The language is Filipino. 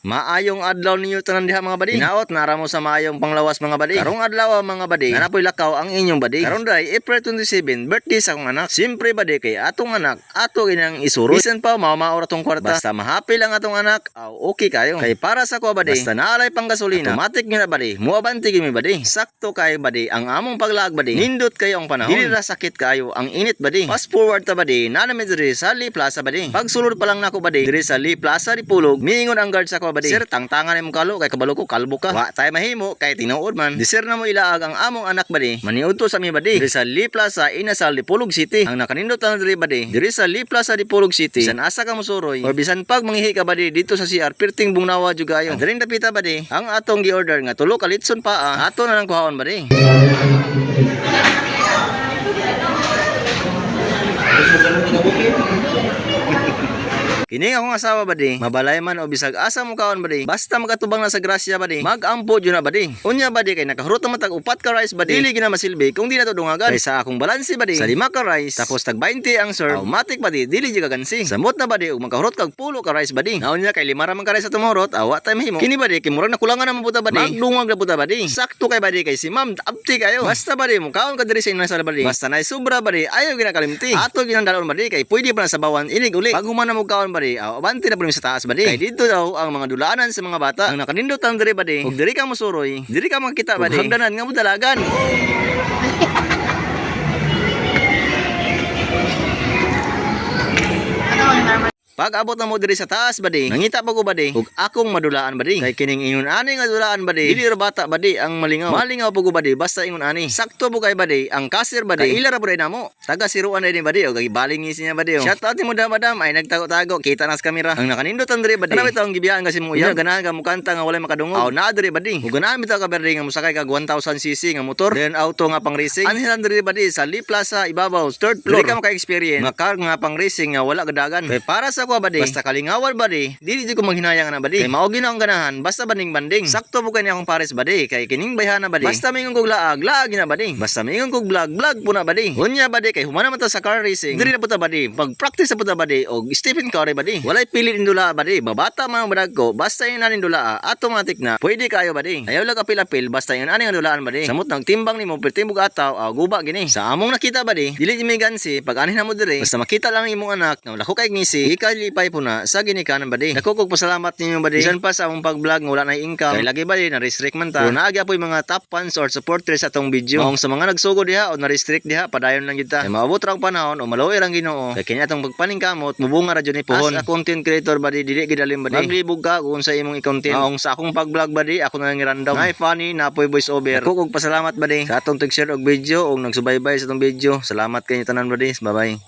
Maayong adlaw ninyo tanan diha mga badi. Hinaot nara mo sa maayong panglawas mga badi. Karong adlaw mga badi, nanapoy lakaw ang inyong badi. Karon day April 27, birthday sa akong anak. Siyempre badi kay atong anak, ato ginang isuro. Bisan pa mao tong kwarta. Basta mahappy lang atong anak, okay kayo. Kay para sa ko badi, basta naalay pang gasolina, automatic nga badi. Muabanti gimi badi. Sakto kay badi ang among paglaag badi. Nindot kayo ang panahon. Dili ra sakit kayo ang init badi. Fast forward ta badi, nanami diri sa Lee Plaza badi. Pagsulod pa lang nako badi, diri sa Lee Plaza di Pulog, miingon ang guard sa ko badi. Sir, tangtangan imong kalo kay kabalo ko kalbo ka. Wa tay mahimo kay tinuod man. Di sir na mo ilaag ang among anak badi. Maniudto sa mi badi. Diri sa Lee Plaza inasal di Pulog City. Ang nakanindot lang diri badi. Diri sa Lee Plaza di Pulog City. Bisan asa ka mosuroy or bisan pag manghihi ka badi dito sa CR perting bungnawa jugayo. Diri dapita badi. Ang atong gi-order nga tulo ka litson pa ato na lang kuhaon badi. Kini akong asawa badi, mabalay man o bisag asa mo kaon badi, basta magatubang na sa grasya badi, magampo jud na badi. Unya badi kay nakahurot man tag upat ka rice badi, dili gina masilbi kung di na to dungagan. Kay sa akong balansi badi, sa 5 ka rice, tapos tag 20 ang serve, automatic badi, dili jud kagansi. Samot na badi ug makahurot kag pulo ka rice badi. Naunya kay 5 ra man ka rice sa tumurot, awa tay mahimo. Kini badi kay murag nakulangan na mabuta badi, magdungag na buta badi. Sakto kay badi kay si ma'am abti kayo. Basta badi mo kaon ka diri sa inyo sa badi. Basta nay sobra badi, ayaw ginakalimti. Ato ginandalon badi kay pwede pa na sa bawan inig uli. Pag human na mo kaon badi, abanti na sa taas badi. Kay dito daw ang mga dulaanan sa mga bata. Ang nakanindot ang diri badi. Ug diri ka mosuroy, diri ka makita badi. Hagdanan nga mo dalagan. Pag abot na mo diri sa taas badi, nangita pa ko badi ug akong madulaan badi. Kay kining ingon ani nga dulaan badi, dili ra bata badi ang malingaw. Malingaw pa ko badi basta ingon ani. Sakto po kay badi ang kasir badi. Kay ila ra budi namo. Taga siruan na din badi ug gibaling ni siya badi. Shout out mo madam ay nagtago-tago kita nas kamera. Ang nakanindot ang diri badi. Ano bitaw ang gibiyaan kasi mo iya ganahan ka mo kanta nga walay makadungog. Aw na diri badi. Ug ganahan bitaw ka badi nga mosakay kag 1000cc nga motor. Then auto nga pang racing. Anhilan diri badi sa Lee Plaza ibabaw third floor. Diri ka maka-experience nga car nga pang racing nga wala gadagan. Kay para sa ko badi, basta kalingawal badi, dili jud ko maghinayang na badi. Kay mao gina ang ganahan, basta banding-banding. Sakto po kay ni akong pares badi, kay kining bayhana badi. Basta mingon kog laag gina badi. Basta mingon kog vlog po na badi. Unya badi kay humana man ta sa car racing. Diri na puta badi, pag practice sa puta badi og Stephen Curry badi. Walay pilit indula badi, babata man ang badag ko, basta yun nanin dula, automatic na. Pwede kayo badi. Ayaw lang apil-apil, basta yun ani nga dulaan badi. Samot nang timbang nimo pertimbog ataw, guba gini. Sa among nakita badi, dili mi gansi pag ani na mo diri. Basta makita lang imong anak na wala ko kay ngisi, ikalipay po na sa ginikanan badi. Nakukog pasalamat ninyo badi. Bisan pa sa among pag-vlog nga wala na income. Kay lagi badi na restrict man ta. Kung naagi apoy mga top fans or supporters sa atong video. Maong sa mga nagsugod diha o na restrict diha, padayon lang kita. Kay maabot ra ang panahon o maluoy ra ang Ginoo. Kay kini atong pagpaningkamot, mubunga ra jud ni pohon. As a content creator badi, dili gidalim badi. Maglibog ka kung sa imong i-content. Maong sa akong pag-vlog badi, ako na lang i-random. Nay funny na apoy voice over. Nakukog pasalamat badi sa atong tag-share og video o nagsubaybay sa atong video. Salamat kayo tanan badi. Bye bye.